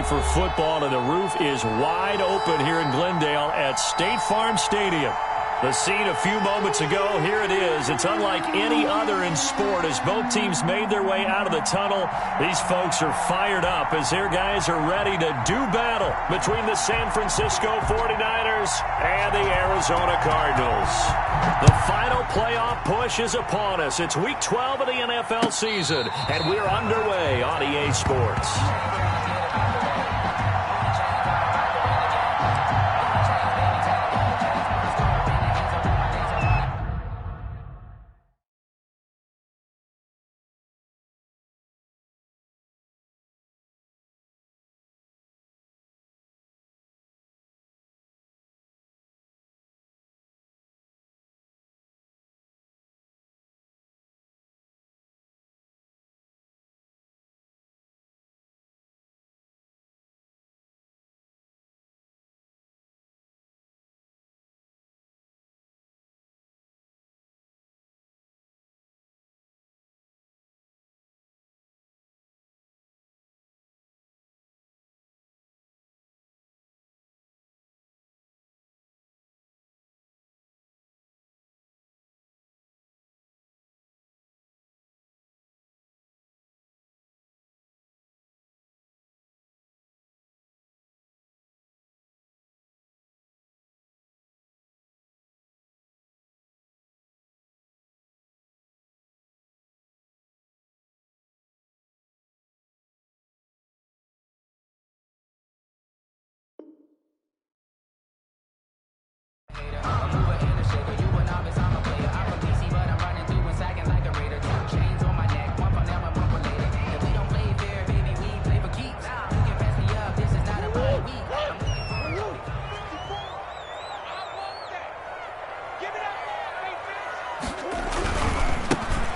ready for football, and the roof is wide open here in Glendale at State Farm Stadium. The scene a few moments ago, here it is. It's unlike any other in sport as both teams made their way out of the tunnel. These folks are fired up as their guys are ready to do battle between the San Francisco 49ers and the Arizona Cardinals. The final playoff push is upon us. It's Week 12 of the NFL season, and we're underway on EA Sports.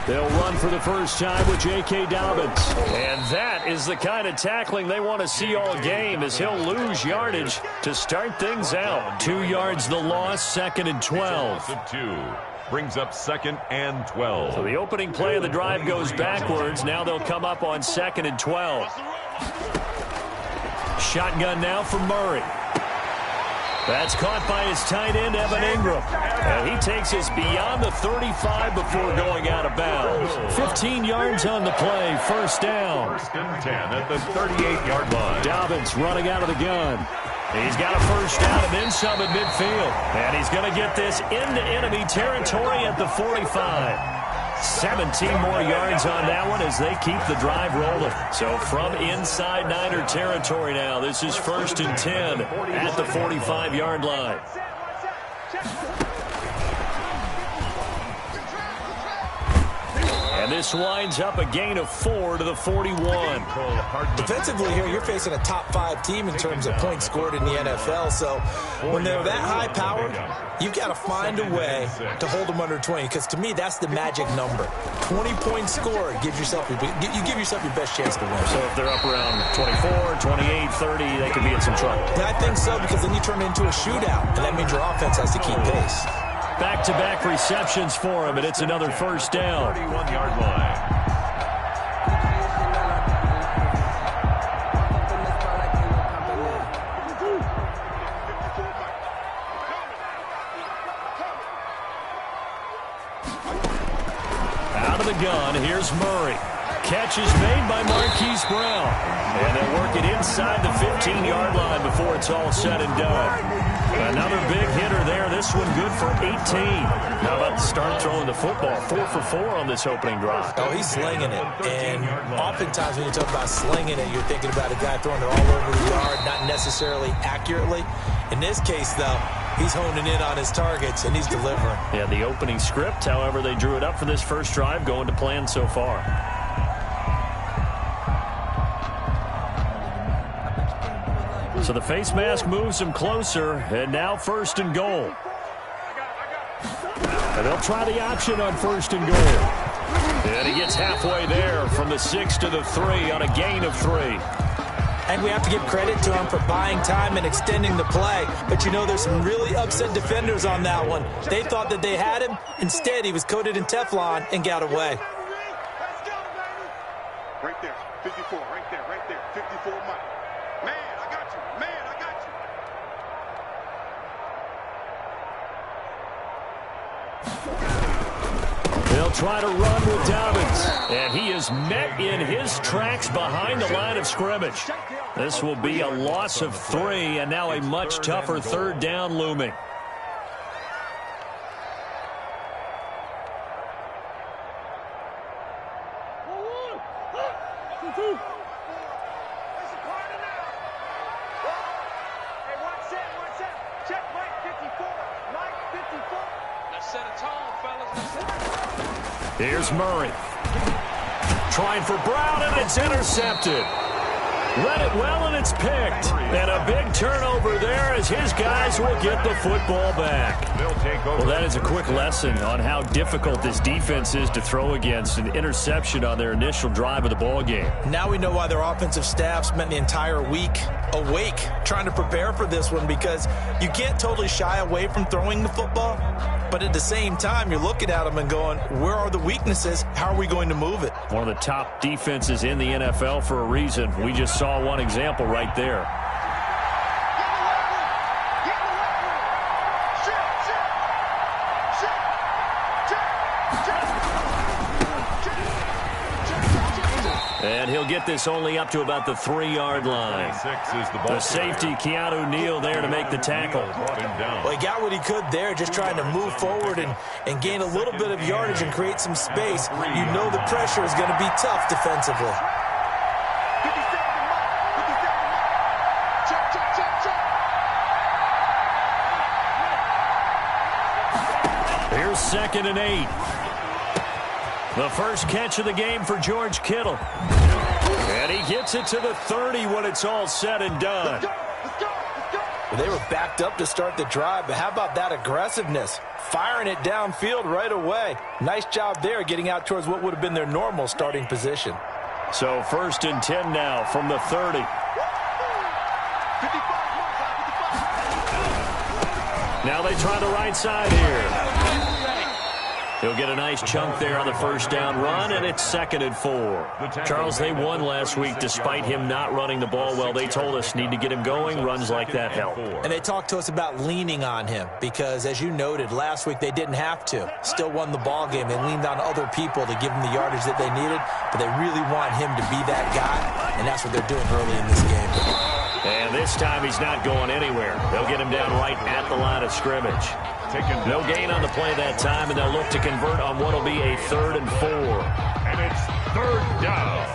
They'll run for the first time with J.K. Dobbins. And that is the kind of tackling they want to see all game as he'll lose yardage to start things out. 2 yards the loss, 2nd and 12. Brings up 2nd and 12. So the opening play of the drive goes backwards. Now they'll come up on 2nd and 12. Shotgun now for Murray. That's caught by his tight end, Evan Ingram. And he takes us beyond the 35 before going out of bounds. 15 yards on the play, first down. 1st and 10 at the 38-yard line. Dobbins running out of the gun. He's got a first down and then some at midfield. And he's going to get this into enemy territory at the 45. 17 more yards on that one as they keep the drive rolling. So from inside Niner territory now, this is 1st and 10 at the 45-yard line. And this winds up a gain of 4 to the 41. Defensively here, you're facing a top 5 team in terms of points scored in the NFL. So when they're that high-powered, you've got to find a way to hold them under 20. Because to me, that's the magic number. 20 points scored, you give yourself your best chance to win. So if they're up around 24, 28, 30, they could be in some trouble. And I think so, because then you turn it into a shootout, and that means your offense has to keep pace. Back-to-back receptions for him, and it's another first down. 31-yard line. Out of the gun, here's Murray. Catch is made by Marquise Brown. And they'll work it inside the 15-yard line before it's all said and done. Another big hitter there. This one good for 18. How about the start throwing the football? 4 for 4 on this opening drive. Oh, he's slinging it. And oftentimes when you talk about slinging it, you're thinking about a guy throwing it all over the yard, not necessarily accurately. In this case, though, he's honing in on his targets, and he's delivering. Yeah, the opening script, however, they drew it up for this first drive, going to plan so far. So the face mask moves him closer, and now 1st and goal. And they'll try the option on 1st and goal. And he gets halfway there from the 6 to the 3 on a gain of 3. And we have to give credit to him for buying time and extending the play. But you know, there's some really upset defenders on that one. They thought that they had him. Instead, he was coated in Teflon and got away. Right there, 54, right there, 54, Mike. Man. you. Man, I got you. They'll try to run with Dobbins. And he is met in his tracks behind the line of scrimmage. This will be a loss of 3, and now a much tougher third down looming. Here's Murray. Trying for Brown, and it's intercepted. Read it well, and it's picked. And a big turnover there as his guys will get the football back. Well, that is a quick lesson on how difficult this defense is to throw against. An interception on their initial drive of the ball game. Now we know why their offensive staff spent the entire week awake trying to prepare for this one, because you can't totally shy away from throwing the football. But at the same time, you're looking at them and going, where are the weaknesses? How are we going to move it? One of the top defenses in the NFL for a reason. We just saw one example right there. And he'll get this only up to about the 3-yard line. The safety, Keanu Neal, there to make the tackle. Well, he got what he could there, just trying to move forward and gain a little bit of yardage and create some space. You know the pressure is going to be tough defensively. Here's 2nd and 8. The first catch of the game for George Kittle. And he gets it to the 30 when it's all said and done. Well, they were backed up to start the drive, but how about that aggressiveness? Firing it downfield right away. Nice job there getting out towards what would have been their normal starting position. So 1st and 10 now from the 30. Now they try the right side here. He'll get a nice chunk there on the first down run, and it's 2nd and 4. Charles, they won last week despite him not running the ball well. They told us need to get him going. Runs like that help. And they talked to us about leaning on him because, as you noted, last week they didn't have to. Still won the ball game. They leaned on other people to give them the yardage that they needed, but they really want him to be that guy, and that's what they're doing early in this game. And this time he's not going anywhere. They'll get him down right at the line of scrimmage. No gain on the play that time, and they'll look to convert on what will be a 3rd and 4. And it's 3rd down.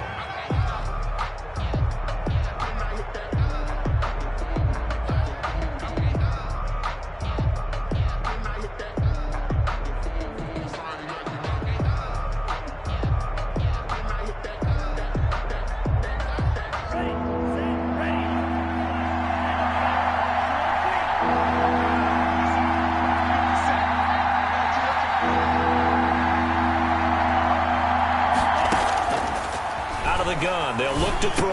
Gun. They'll look to throw.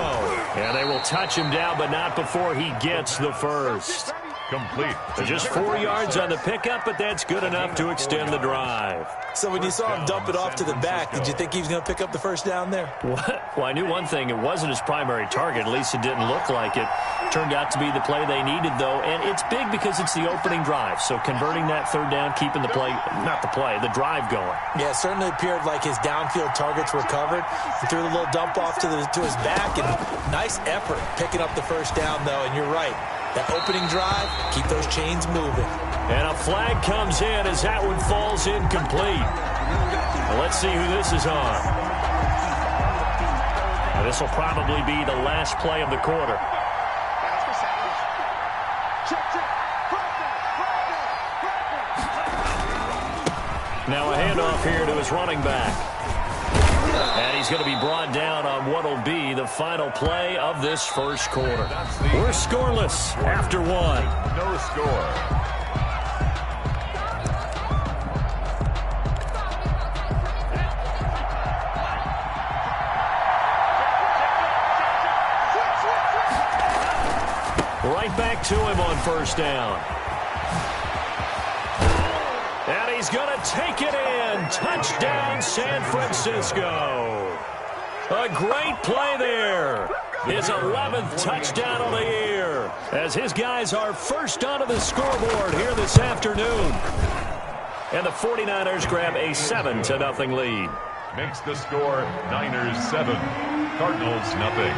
And they will touch him down, but not before he gets the first. Complete. Just 4 yards on the pickup, but that's good enough to extend the drive. So when you saw him dump it off to the back, did you think he was going to pick up the first down there? Well, I knew one thing. It wasn't his primary target. At least it didn't look like it. Turned out to be the play they needed, though. And it's big because it's the opening drive. So converting that 3rd down, keeping the play, not the play, the drive going. Yeah, it certainly appeared like his downfield targets were covered. He threw a little dump off to his back, and nice effort picking up the first down, though. And you're right. That opening drive, keep those chains moving. And a flag comes in as that one falls incomplete. Well, let's see who this is on. Now, this will probably be the last play of the quarter. Now a handoff here to his running back. And he's going to be brought down on what will be the final play of this first quarter. We're scoreless after 1. No score. Right back to him on first down. And he's going to take it in. Touchdown, San Francisco. A great play there. His 11th touchdown of the year. as his guys are first onto the scoreboard here this afternoon. And the 49ers grab a 7-0 lead. Makes the score Niners 7, Cardinals nothing.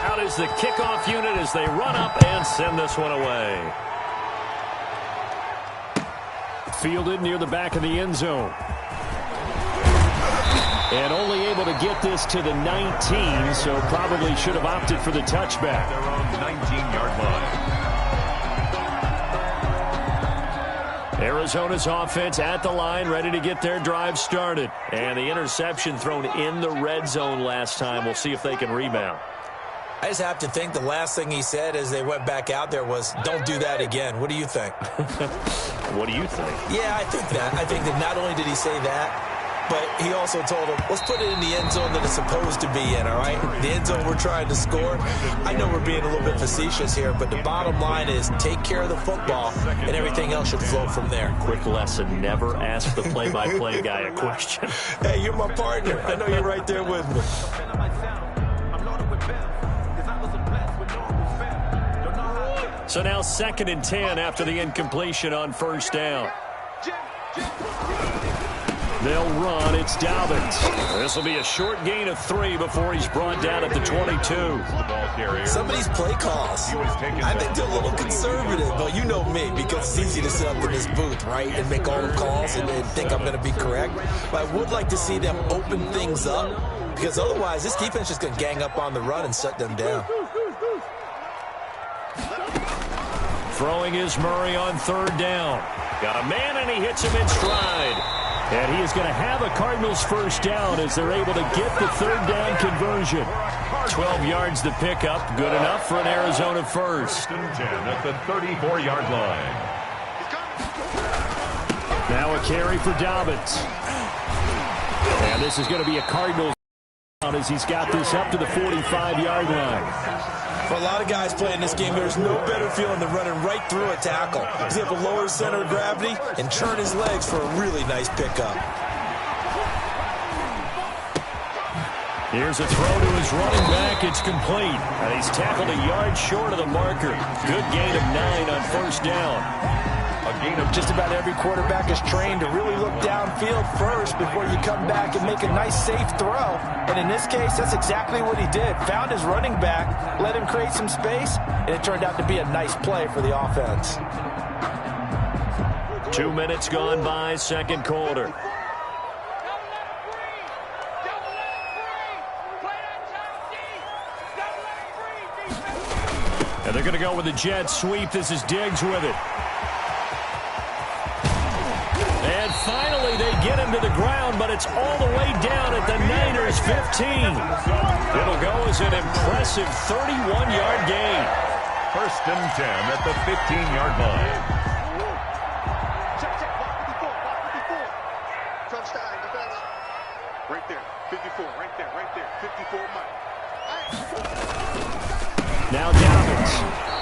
Out is the kickoff unit as they run up and send this one away. Fielded near the back of the end zone. And only able to get this to the 19, so probably should have opted for the touchback. Their own 19-yard line. Arizona's offense at the line, ready to get their drive started. And the interception thrown in the red zone last time. We'll see if they can rebound. I just have to think the last thing he said as they went back out there was, don't do that again. What do you think? What do you think? Yeah, I think that. I think that not only did he say that, but he also told him, let's put it in the end zone that it's supposed to be in, all right? The end zone we're trying to score. I know we're being a little bit facetious here, but the bottom line is take care of the football, and everything else should flow from there. Quick lesson, never ask the play-by-play guy a question. Hey, you're my partner. I know you're right there with me. So now 2nd and 10 after the incompletion on first down. They'll run. It's Dobbins. This will be a short gain of 3 before he's brought down at the 22. Some of these play calls, I think they're a little conservative, but you know me, because it's easy to sit up in this booth, right, and make all the calls and think I'm going to be correct. But I would like to see them open things up, because otherwise this defense is just going to gang up on the run and shut them down. Throwing is Murray on 3rd down. Got a man, and he hits him in stride. And he is going to have a Cardinals first down as they're able to get the 3rd down conversion. 12 yards to pick up. Good enough for an Arizona first. 10 at the 34-yard line. Now a carry for Dobbins. And this is going to be a Cardinals as he's got this up to the 45-yard line. For a lot of guys playing this game, there's no better feeling than running right through a tackle. He's able to lower his center of gravity and turn his legs for a really nice pickup. Here's a throw to his running back. It's complete. And he's tackled a yard short of the marker. Good gain of 9 on first down. A gain of just about every quarterback is trained to really look downfield first before you come back and make a nice, safe throw. And in this case, that's exactly what he did. Found his running back, let him create some space, and it turned out to be a nice play for the offense. 2 minutes gone by, 2nd quarter. And they're going to go with the jet sweep. This is Diggs with it. And finally, they get him to the ground, but it's all the way down at the Niners' 15. It'll go as an impressive 31-yard gain. 1st and 10 at the 15-yard line. Right there, 54, right there, 54, Now Dobbins.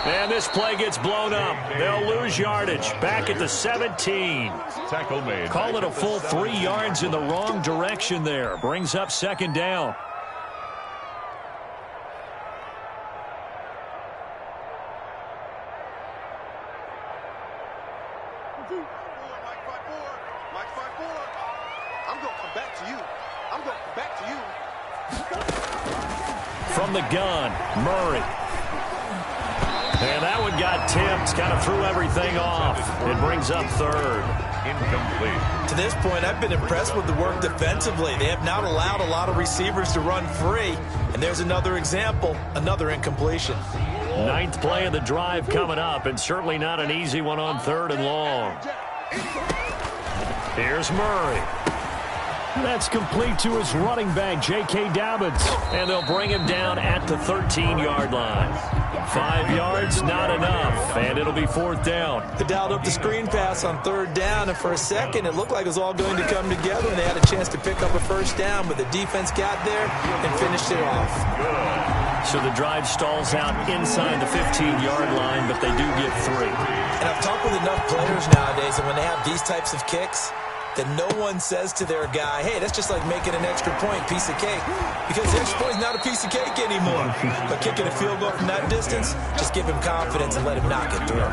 And this play gets blown up. They'll lose yardage. Back at the 17. Tackle made. Call it a full 3 yards in the wrong direction there. Brings up 2nd down. I'm going to come back to you. I'm going to come back to you. From the gun, Murray. And that one got tipped, kind of threw everything off. It brings up 3rd. Incomplete. To this point, I've been impressed with the work defensively. They have not allowed a lot of receivers to run free. And there's another example, another incompletion. 9th play of the drive coming up, and certainly not an easy one on 3rd and long. Here's Murray. That's complete to his running back, J.K. Dobbins. And they'll bring him down at the 13-yard line. 5 yards, not enough, and it'll be 4th down. They dialed up the screen pass on 3rd down, and for a second, it looked like it was all going to come together, and they had a chance to pick up a first down, but the defense got there and finished it off. So the drive stalls out inside the 15-yard line, but they do get 3. And I've talked with enough players nowadays, and when they have these types of kicks, that no one says to their guy, hey, that's just like making an extra point, piece of cake. Because the extra point is not a piece of cake anymore. But kicking a field goal from that distance, just give him confidence and let him knock it through.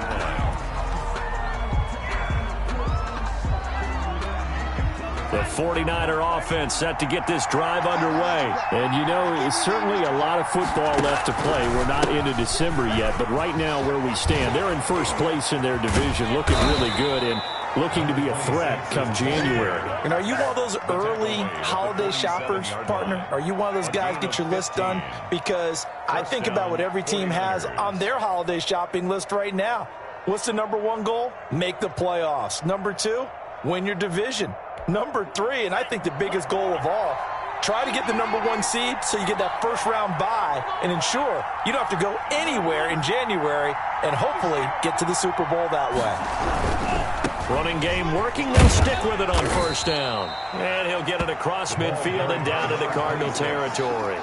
The 49er offense set to get this drive underway. And, you know, it's certainly a lot of football left to play. We're not into December yet, but right now where we stand, they're in first place in their division, looking really good and looking to be a threat come January. And are you one of those early holiday shoppers, partner? Are you one of those guys get your list done? Because I think about what every team has on their holiday shopping list right now. What's the number one goal? Make the playoffs. Number two, win your division. Number three, and I think the biggest goal of all, try to get the number one seed so you get that first round bye and ensure you don't have to go anywhere in January and hopefully get to the Super Bowl that way. Running game working. They'll stick with it on first down. And he'll get it across midfield and down into Cardinal territory.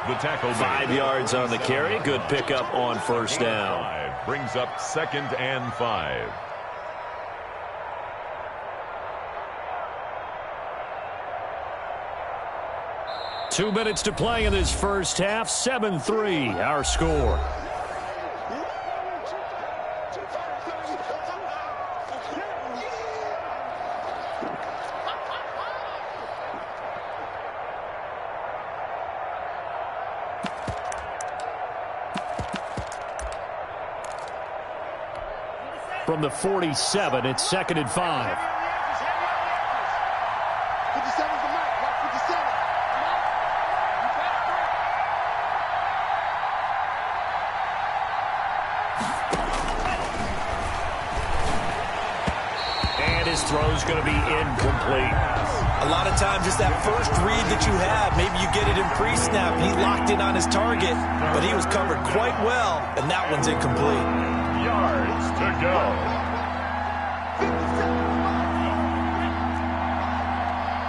The tackle 5 yards on the carry. Good pickup on first down. Brings up 2nd and 5. Two minutes to play in this first half. 7-3, our score. From the 47, it's 2nd and 5. Throw's going to be incomplete. A lot of times, just that first read that you have, maybe you get it in pre-snap. He locked in on his target, but he was covered quite well, and that one's incomplete. Yards to go.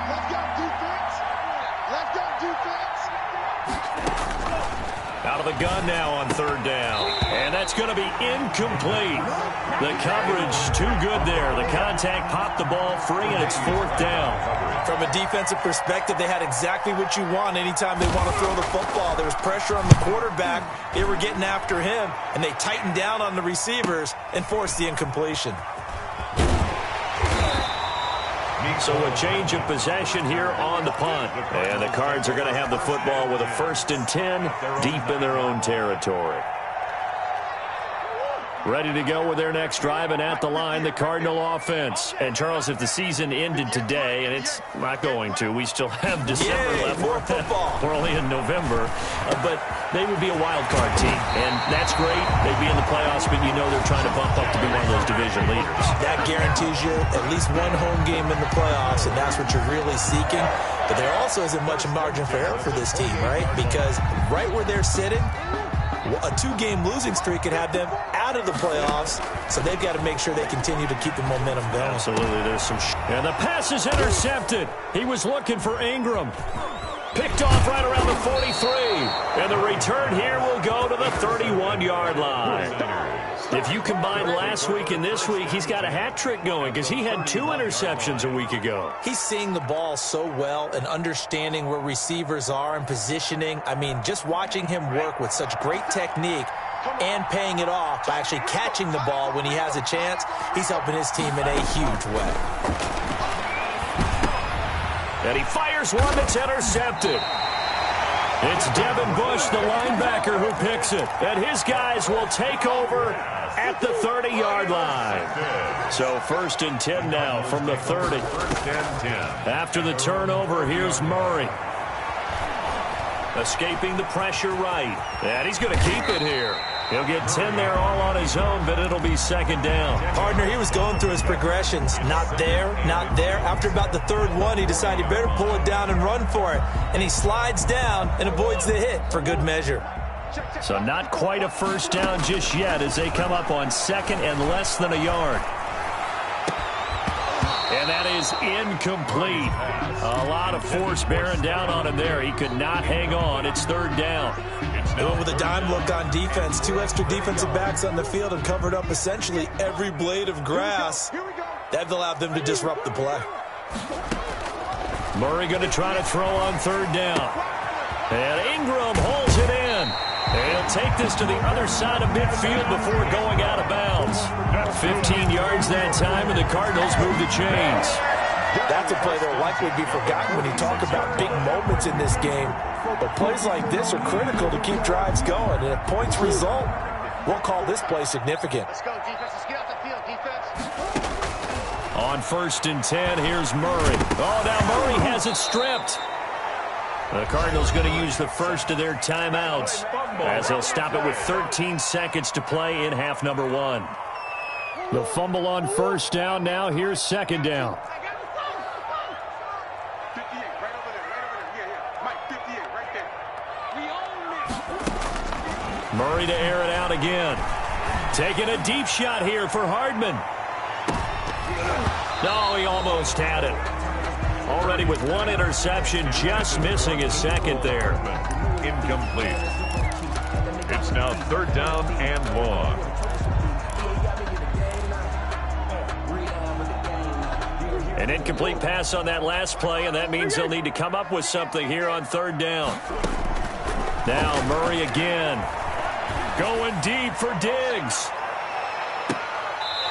Let's go, defense. Let's go, defense. Out of the gun now on 3rd down. And that's going to be incomplete. The coverage too good there. The contact popped the ball free, and it's 4th down. From a defensive perspective, they had exactly what you want anytime they want to throw the football. There was pressure on the quarterback. They were getting after him, and they tightened down on the receivers and forced the incompletion. So a change of possession here on the punt. And the Cards are going to have the football with a 1st and 10 deep in their own territory. Ready to go with their next drive, and at the line, the Cardinal offense. And, Charles, if the season ended today, and it's not going to, we still have December left. More football. We're only in November. But they would be a wild card team, and that's great. They'd be in the playoffs, but you know they're trying to bump up to be one of those division leaders. That guarantees you at least one home game in the playoffs, and that's what you're really seeking. But there also isn't much margin for error for this team, right? Because right where they're sitting, a 2-game losing streak could have them out of the playoffs, so they've got to make sure they continue to keep the momentum going. Absolutely, there's some and the pass is intercepted. He was looking for Ingram. Picked off right around the 43. And the return here will go to the 31-yard line. If you combine last week and this week, he's got a hat trick going because he had 2 interceptions a week ago. He's seeing the ball so well and understanding where receivers are and positioning. I mean, just watching him work with such great technique and paying it off by actually catching the ball when he has a chance, he's helping his team in a huge way. And he fires one that's intercepted. It's Devin Bush, the linebacker, who picks it. And his guys will take over at the 30-yard line. So 1st and 10 now from the 30. 1st and 10. After the turnover, here's Murray. Escaping the pressure right. And he's going to keep it here. He'll get 10 there all on his own, but it'll be 2nd down. Partner, he was going through his progressions. Not there, not there. After about the 3rd one, he decided he better pull it down and run for it. And he slides down and avoids the hit for good measure. So not quite a 1st down just yet as they come up on 2nd and less than a yard. And that is incomplete. A lot of force bearing down on him there. He could not hang on. It's 3rd down. Going with a dime look on defense. 2 extra defensive backs on the field and covered up essentially every blade of grass. That allowed them to disrupt the play. Murray going to try to throw on third down. And Ingram holds it in. He'll take this to the other side of midfield before going out of bounds. 15 yards that time, and the Cardinals move the chains. That's a play that will likely be forgotten when you talk about big moments in this game. But plays like this are critical to keep drives going. And if points result, we'll call this play significant. Let's go, defense. Let's get off the field, defense. On 1st and 10, here's Murray. Oh, now Murray has it stripped. The Cardinals going to use the first of their timeouts as they'll stop it with 13 seconds to play in half number 1. The fumble on first down. Now here's second down. Murray to air it out again. Taking a deep shot here for Hardman. No, he almost had it. Already with one interception, just missing his second there. Incomplete. It's now 3rd down and long. An incomplete pass on that last play, and that means they'll need to come up with something here on 3rd down. Now Murray again. Going deep for Diggs.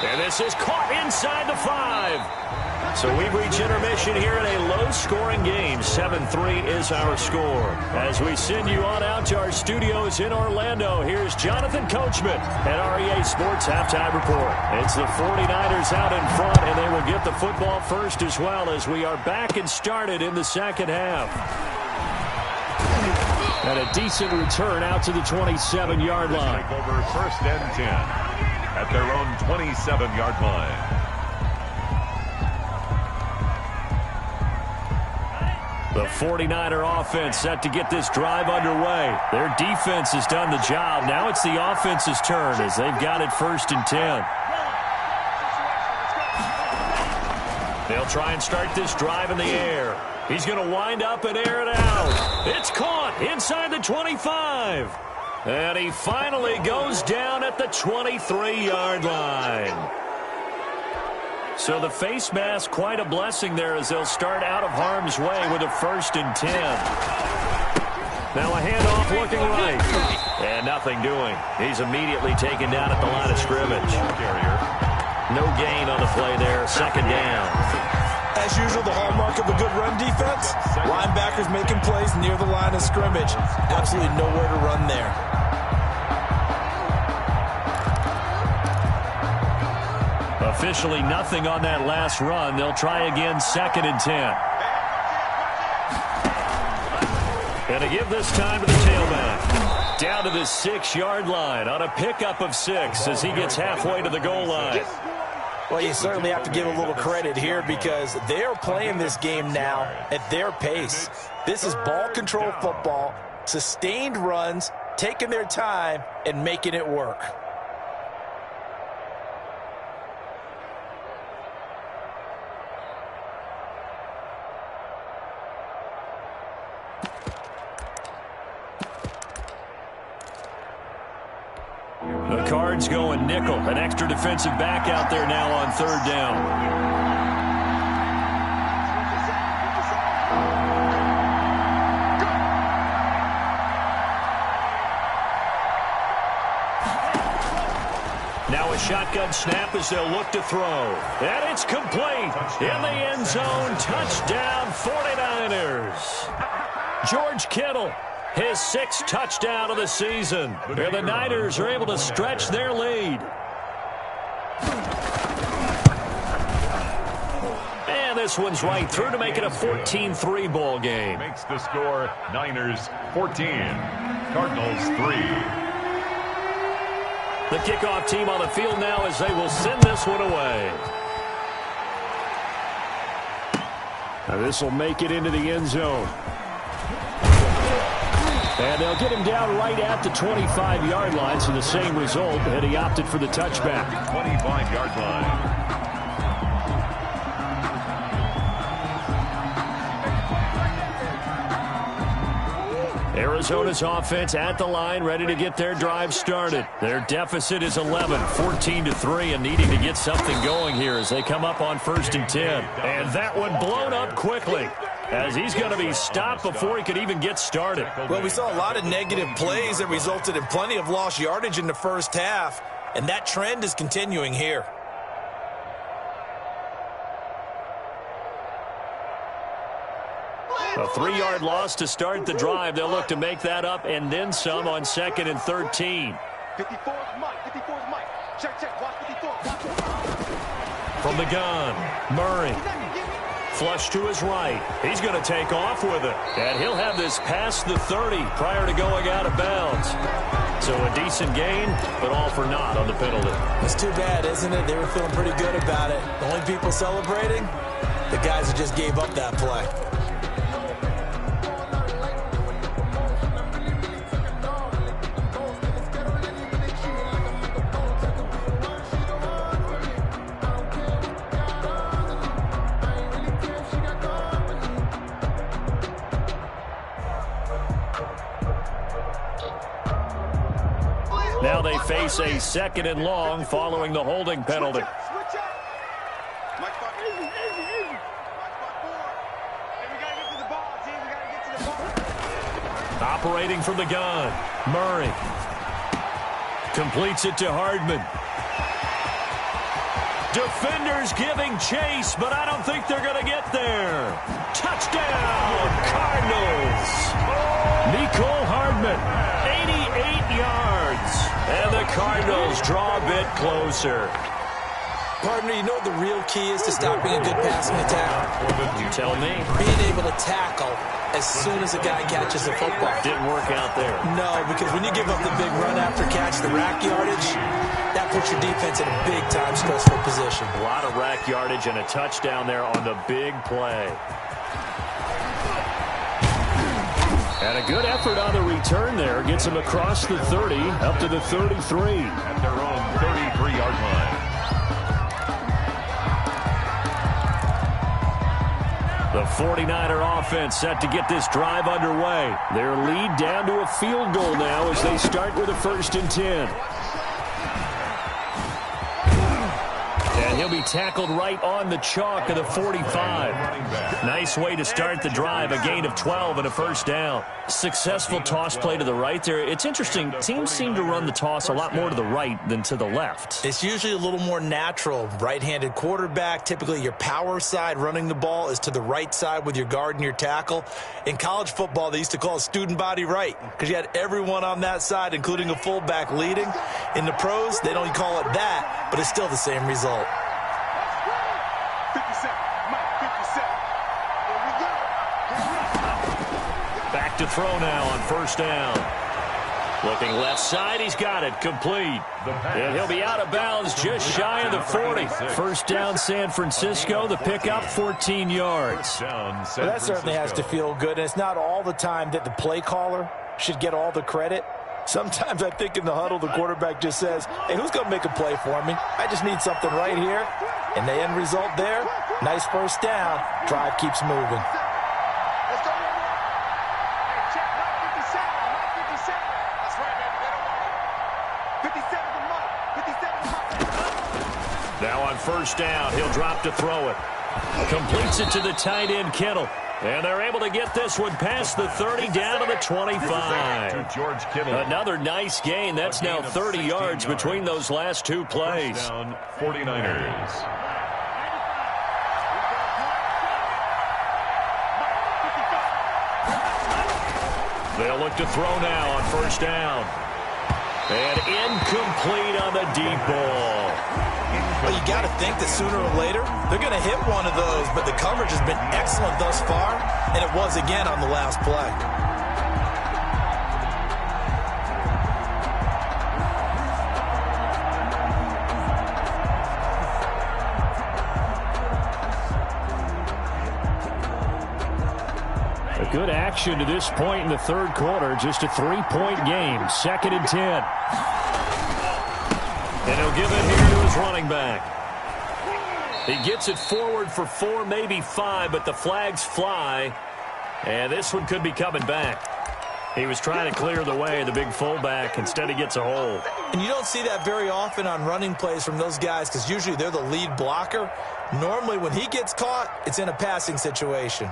And this is caught inside the 5. So we've reached intermission here in a low-scoring game. 7-3 is our score. As we send you on out to our studios in Orlando, here's Jonathan Coachman at REA Sports Halftime Report. It's the 49ers out in front, and they will get the football first as well as we are back and started in the second half. And a decent return out to the 27-yard line. Take over 1st and 10 at their own 27-yard line. The 49er offense set to get this drive underway. Their defense has done the job. Now it's the offense's turn as they've got it 1st and 10. They'll try and start this drive in the air. He's going to wind up and air it out. It's caught inside the 25. And he finally goes down at the 23-yard line. So the face mask, quite a blessing there as they'll start out of harm's way with a 1st and 10. Now a handoff looking right. And nothing doing. He's immediately taken down at the line of scrimmage. No gain on the play there. 2nd down. As usual, the hallmark of a good run defense, linebackers making plays near the line of scrimmage. Absolutely nowhere to run there. Officially nothing on that last run. They'll try again 2nd and 10. And to give this time to the tailback. Down to the 6-yard line on a pickup of 6 as he gets halfway to the goal line. Well, you certainly have to give a little credit here because they're playing this game now at their pace. This is ball control football, sustained runs, taking their time, and making it work. The Cards going nickel. An extra defensive back out there now on 3rd down. Now a shotgun snap as they'll look to throw. And it's complete. In the end zone. Touchdown 49ers. George Kittle. His 6th touchdown of the season. And the Niners are able to stretch their lead. And this one's right through to make it a 14-3 ball game. Makes the score Niners 14, Cardinals 3. The kickoff team on the field now as they will send this one away. Now this will make it into the end zone. And they'll get him down right at the 25-yard line, so the same result, and he opted for the touchback. 25-yard line. Arizona's offense at the line, ready to get their drive started. Their deficit is 11, 14-3, and needing to get something going here as they come up on 1st and 10. And that one blown up quickly, as he's going to be stopped before he could even get started. Well, we saw a lot of negative plays that resulted in plenty of lost yardage in the first half, and that trend is continuing here. A 3-yard loss to start the drive. They'll look to make that up and then some on 2nd and 13. 54 is Mike. 54 is Mike. Check. Watch 54. From the gun, Murray. Flush to his right. He's going to take off with it. And he'll have this past the 30 prior to going out of bounds. So a decent gain, but all for naught on the penalty. It's too bad, isn't it? They were feeling pretty good about it. The only people celebrating, the guys who just gave up that play. Now they face a 2nd and long following the holding penalty. Operating from the gun, Murray. Completes it to Hardman. Defenders giving chase, but I don't think they're going to get there. Touchdown, Cardinals. Mecole Hardman, 88 yards. And the Cardinals draw a bit closer. Partner, you know what the real key is to stopping a good passing attack? You tell me. Being able to tackle as soon as a guy catches the football. Didn't work out there. No, because when you give up the big run after catch, the rack yardage, that puts your defense in a big-time stressful position. A lot of rack yardage and a touchdown there on the big play. And a good effort on the return there. Gets him across the 30, up to the 33. At their own 33-yard line. The 49er offense set to get this drive underway. Their lead down to a field goal now as they start with a 1st and 10. And he'll be tackled right on the chalk of the 45. Nice way to start the drive, a gain of 12 and a 1st down. Successful toss play to the right there. It's interesting, teams seem to run the toss a lot more to the right than to the left. It's usually a little more natural. Right-handed quarterback, typically your power side running the ball is to the right side with your guard and your tackle. In college football, they used to call it student body right because you had everyone on that side, including a fullback leading. In the pros, they don't call it that, but it's still the same result. 57. Mike, 57. Here we go. Back to throw now on 1st down. Looking left side, he's got it, complete. And he'll be out of bounds just shy of the 40. 1st down, San Francisco, the pickup, 14 yards. Well, that certainly has to feel good. And it's not all the time that the play caller should get all the credit. Sometimes I think in the huddle, the quarterback just says, hey, who's going to make a play for me? I just need something right here. And the end result there, nice 1st down. Drive keeps moving. Let's go. Hey, check Mike 57. Mike 57. That's right, baby. They don't want it. 57 to Mike. 57 to Mike. Now on 1st down, he'll drop to throw it. Completes it to the tight end, Kittle. And they're able to get this one past the 30 down to the 25. To George Kittle. Another nice gain. That's now 30 yards between those last 2 plays. First down, 49ers. They'll look to throw now on 1st down. And incomplete on the deep ball. Well, you got to think that sooner or later, they're going to hit one of those, but the coverage has been excellent thus far, and it was again on the last play. A good action to this point in the 3rd quarter, just a 3-point game, 2nd and 10. And he'll give it here to his running back. He gets it forward for 4, maybe 5, but the flags fly. And this one could be coming back. He was trying to clear the way, the big fullback. Instead, he gets a hold. And you don't see that very often on running plays from those guys because usually they're the lead blocker. Normally, when he gets caught, it's in a passing situation.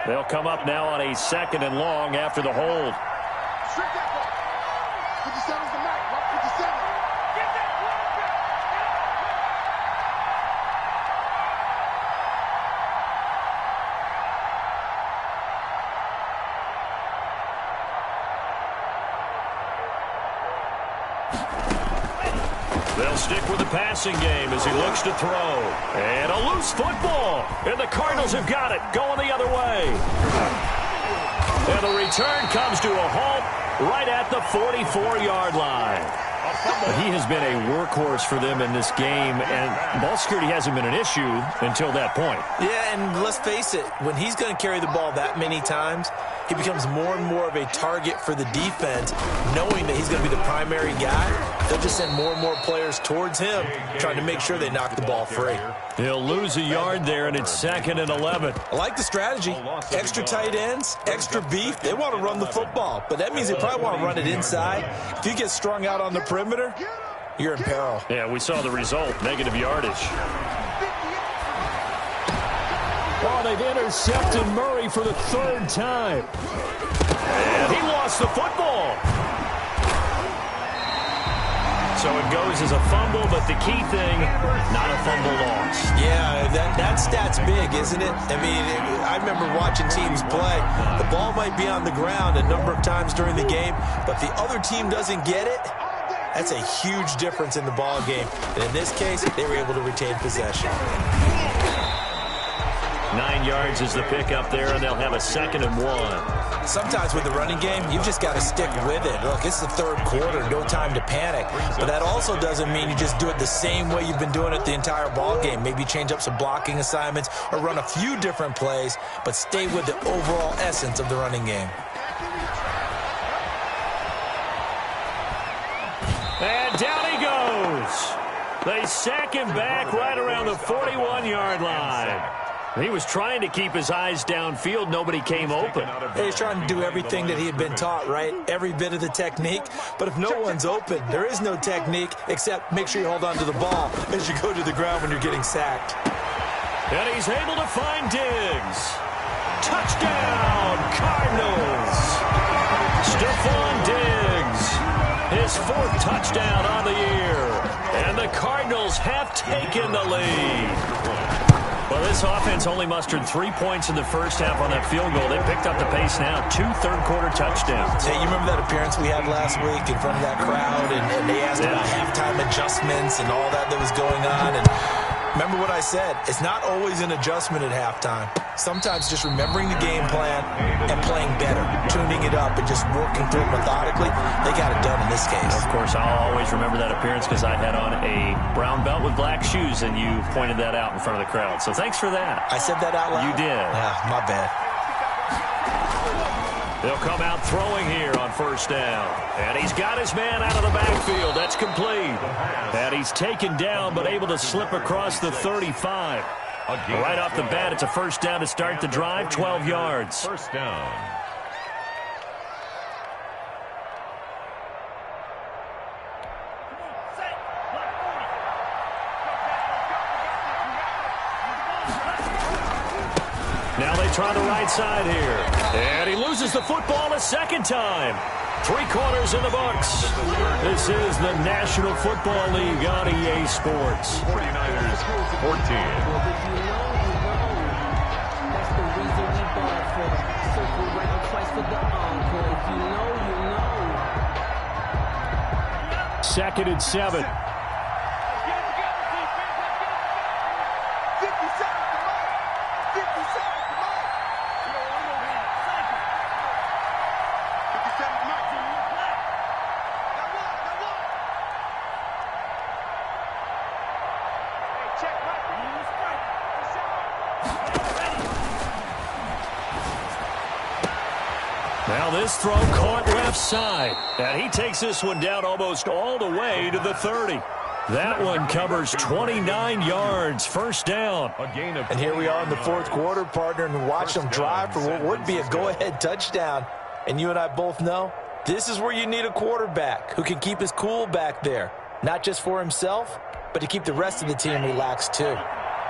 They'll come up now on a 2nd and long after the hold. Strip that ball. 57's the mark. Mark 57. Get that ball back. They'll stick with the passing game as he looks to throw. And a loose football. And the Cardinals have got it. Going the other way. And the return comes to a halt right at the 44-yard line. He has been a workhorse for them in this game, and ball security hasn't been an issue until that point. Yeah, and let's face it, when he's going to carry the ball that many times, he becomes more and more of a target for the defense, knowing that he's going to be the primary guy. They'll just send more and more players towards him, trying to make sure they knock the ball free. He'll lose a yard there, and it's 2nd and 11. I like the strategy. Extra tight ends, extra beef. They want to run the football, but that means they probably want to run it inside. If you get strung out on the perimeter, you're in peril. Yeah, we saw the result, negative yardage. Oh, they've intercepted Murray for the 3rd time. And he lost the football. So it goes as a fumble, but the key thing, not a fumble loss. Yeah, that stat's big, isn't it? I mean, I remember watching teams play. The ball might be on the ground a number of times during the game, but if the other team doesn't get it, that's a huge difference in the ball game. And in this case, they were able to retain possession. 9 yards is the pickup there, and they'll have a 2nd and 1. Sometimes with the running game, you've just got to stick with it. Look, it's the 3rd quarter, no time to panic. But that also doesn't mean you just do it the same way you've been doing it the entire ball game. Maybe change up some blocking assignments or run a few different plays, but stay with the overall essence of the running game. And down he goes. They sack him back right around the 41-yard line. He was trying to keep his eyes downfield. Nobody came open. He's trying to do everything that he had been taught, right? Every bit of the technique. But if no one's open, there is no technique except make sure you hold on to the ball as you go to the ground when you're getting sacked. And he's able to find Diggs. Touchdown, Cardinals. Stephon Diggs, his 4th touchdown on the year. And the Cardinals have taken the lead. Well, this offense only mustered 3 points in the first half on that field goal. They picked up the pace now. 2 third-quarter touchdowns. Hey, you remember that appearance we had last week in front of that crowd, and they asked about halftime adjustments and all that was going on, and remember what I said. It's not always an adjustment at halftime. Sometimes just remembering the game plan and playing better, tuning it up and just working through it methodically. They got it done in this case. Of course, I'll always remember that appearance because I had on a brown belt with black shoes, and you pointed that out in front of the crowd. So thanks for that. I said that out loud? You did. Yeah, my bad. They'll come out throwing here on 1st down. And he's got his man out of the backfield. That's complete. And he's taken down but able to slip across the 35. Right off the bat, it's a 1st down to start the drive, 12 yards. 1st down. Now they try the right side here. And he loses the football a 2nd time. 3 quarters in the books. This is the National Football League on EA Sports. 49ers 14. Second and 7. 57 to Mike. 57 to Mike. 57 to Mike. Hey, check Mike. Now this throw caught left side. And he takes this one down almost all the way to the 30. That one covers 29 yards, first down. And here we are in the fourth quarter, partner, and watch them drive for what would be a go-ahead touchdown. And you and I both know this is where you need a quarterback who can keep his cool back there, not just for himself, but to keep the rest of the team relaxed too.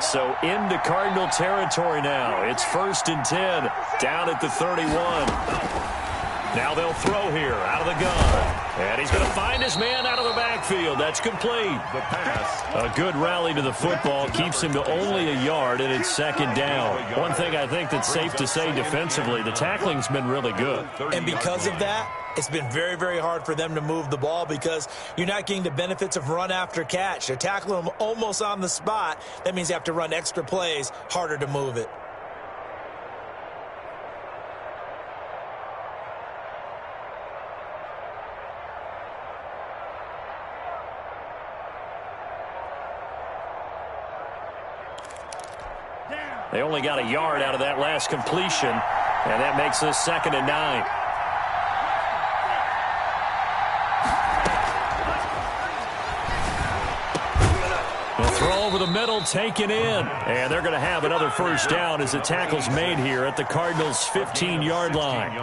So into Cardinal territory now. It's 1st and 10, down at the 31. Now they'll throw here out of the gun. And he's going to find his man out of the backfield. That's complete. The pass. A good rally to the football keeps him to only a yard, and it's 2nd down. One thing I think that's safe to say defensively, the tackling's been really good. And because of that, it's been very, very hard for them to move the ball because you're not getting the benefits of run after catch. They're tackling them almost on the spot. That means you have to run extra plays, harder to move it. They only got a yard out of that last completion, and that makes this 2nd and 9. They'll throw over the middle, taken in. And they're going to have another first down as the tackle's made here at the Cardinals' 15-yard line.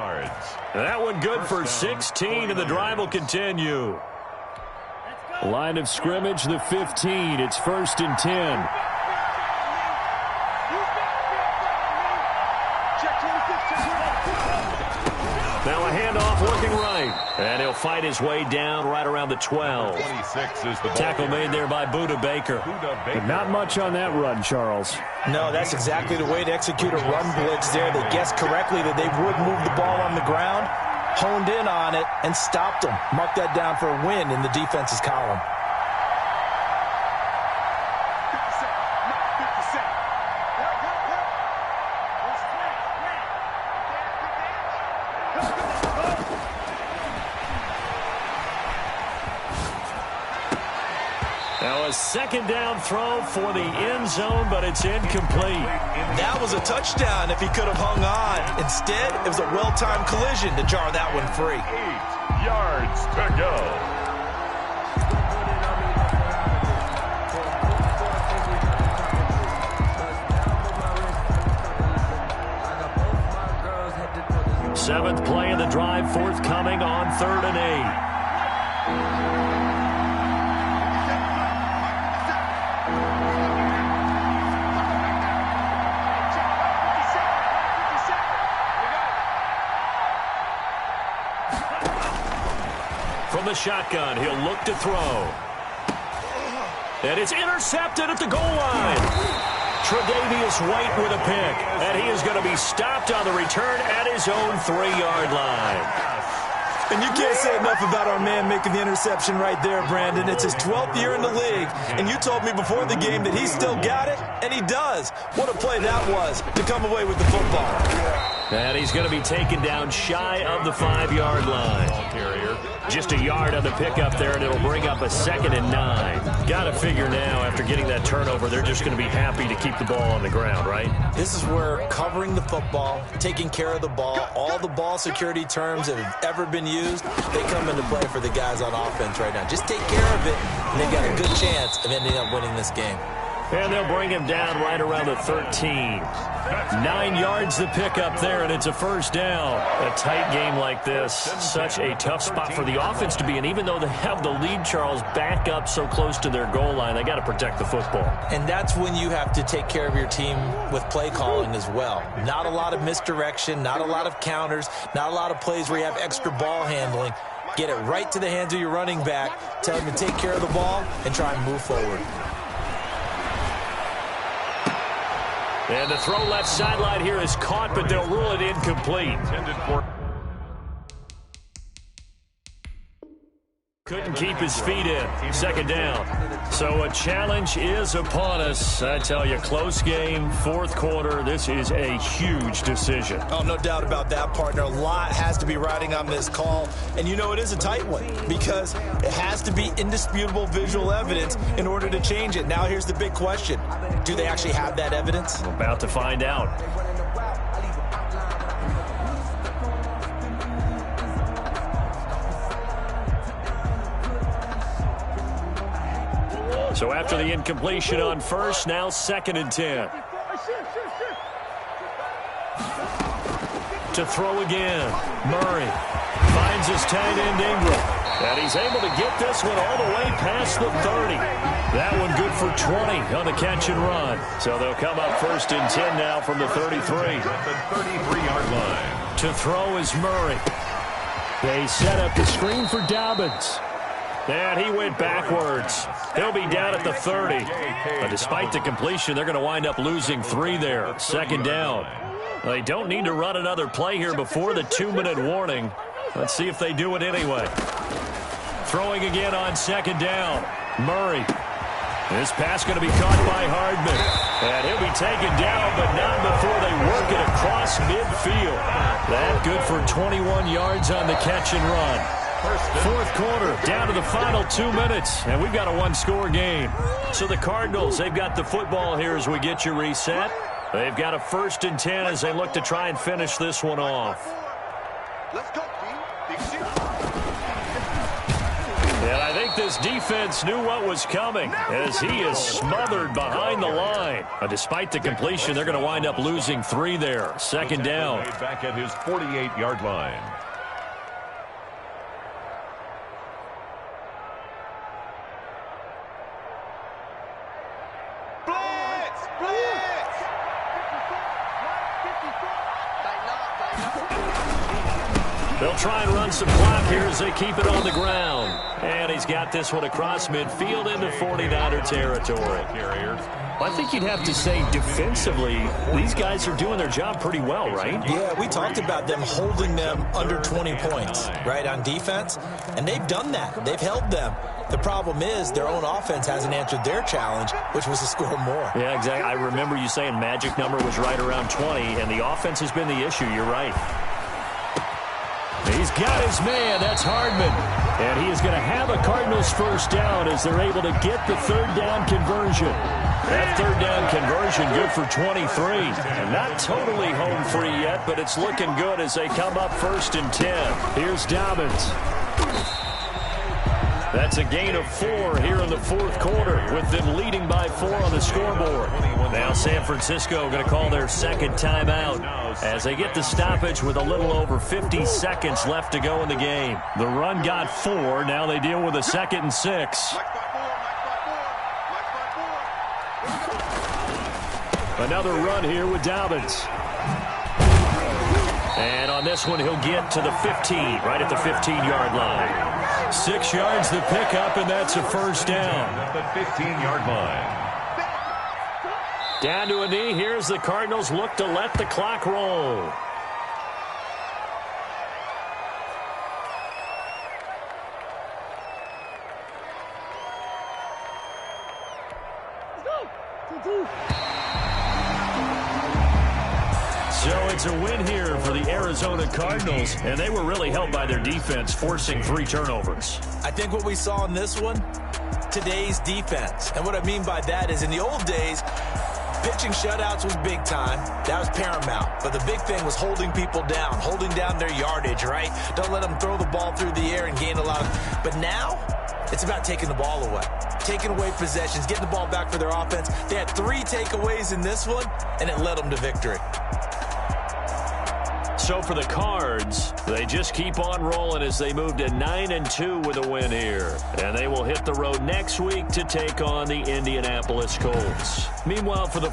That one good for 16, and the drive will continue. Line of scrimmage, the 15. It's 1st and 10. Now a handoff looking right. And he'll fight his way down right around the 12. 26 is the Tackle made there by Buda Baker. But not much on that run, Charles. No, that's exactly the way to execute a run blitz there. They guessed correctly that they would move the ball on the ground, honed in on it, and stopped them. Mark that down for a win in the defense's column. Now a 2nd down throw for the end zone, but it's incomplete. That was a touchdown if he could have hung on. Instead, it was a well-timed collision to jar that one free. 8 yards to go. Seventh play of the drive forthcoming on 3rd and 8. From the shotgun, he'll look to throw. And it's intercepted at the goal line. Tre'Davious White with a pick. And he is going to be stopped on the return at his own 3-yard line. And you can't say enough about our man making the interception right there, Brandon. It's his 12th year in the league, and you told me before the game that he still got it, and he does. What a play that was to come away with the football. And he's going to be taken down shy of the 5-yard line. Just a yard on the pickup there, and it'll bring up a 2nd and 9. Got to figure now, after getting that turnover, they're just going to be happy to keep the ball on the ground, right? This is where covering the football, taking care of the ball, all the ball security terms that have ever been used, they come into play for the guys on offense right now. Just take care of it, and they've got a good chance of ending up winning this game. And they'll bring him down right around the 13. 9 yards to pick up there, and it's a first down. A tight game like this, such a tough spot for the offense to be in. Even though they have the lead, Charles, back up so close to their goal line, they got to protect the football. And that's when you have to take care of your team with play calling as well. Not a lot of misdirection, not a lot of counters, not a lot of plays where you have extra ball handling. Get it right to the hands of your running back, tell him to take care of the ball, and try and move forward. And the throw left sideline here is caught, but they'll rule it incomplete. Couldn't keep his feet in. 2nd down. So a challenge is upon us. I tell you, close game, 4th quarter. This is a huge decision. Oh, no doubt about that, partner. A lot has to be riding on this call. And you know it is a tight one because it has to be indisputable visual evidence in order to change it. Now here's the big question. Do they actually have that evidence? We're about to find out. So after the incompletion on first, now 2nd and 10. To throw again. Murray finds his tight end Ingram. And he's able to get this one all the way past the 30. That one good for 20 on the catch and run. So they'll come up 1st and 10 now from the 33. At the 33-yard line. To throw is Murray. They set up the screen for Dobbins. And he went backwards. He'll be down at the 30. But despite the completion, they're going to wind up losing 3 there. 2nd down. They don't need to run another play here before the 2-minute warning. Let's see if they do it anyway. Throwing again on 2nd down. Murray. This pass going to be caught by Hardman. And he'll be taken down, but not before they work it across midfield. That good for 21 yards on the catch and run. 4th quarter, down to the final 2 minutes, and we've got a 1-score game. So the Cardinals, they've got the football here as we get you reset. They've got a 1st and 10 as they look to try and finish this one off. Let's go, team. And I think this defense knew what was coming as he is smothered behind the line. Despite the completion, they're going to wind up losing 3 there. 2nd down. Back at his 48-yard line. They'll try and run some clock here as they keep it on the ground. And he's got this one across midfield into 49er territory. I think you'd have to say defensively, these guys are doing their job pretty well, right? Yeah, we talked about them holding them under 20 points, right, on defense. And they've done that. They've held them. The problem is their own offense hasn't answered their challenge, which was to score more. Yeah, exactly. I remember you saying magic number was right around 20, and the offense has been the issue. You're right. He's got his man. That's Hardman. And he is going to have a Cardinals 1st down as they're able to get the 3rd down conversion. That 3rd down conversion good for 23. And not totally home free yet, but it's looking good as they come up 1st and 10. Here's Dobbins. That's a gain of 4 here in the 4th quarter with them leading by 4 on the scoreboard. Now San Francisco going to call their 2nd timeout as they get the stoppage with a little over 50 seconds left to go in the game. The run got 4. Now they deal with a 2nd and 6. Another run here with Dobbins. And on this one, he'll get to the 15, right at the 15-yard line. 6 yards the pickup, and that's a 1st down. At the 15-yard line. Down to a knee. Here's the Cardinals look to let the clock roll. So it's a win here for the Arizona Cardinals, and they were really helped by their defense, forcing 3 turnovers. I think what we saw in this one, today's defense. And what I mean by that is in the old days, pitching shutouts was big time. That was paramount. But the big thing was holding people down, holding down their yardage, right? Don't let them throw the ball through the air and gain a lot of... But now, it's about taking the ball away. Taking away possessions, getting the ball back for their offense. They had 3 takeaways in this one, and it led them to victory. So for the Cards, they just keep on rolling as they move to 9-2 with a win here. And they will hit the road next week to take on the Indianapolis Colts. Meanwhile, for the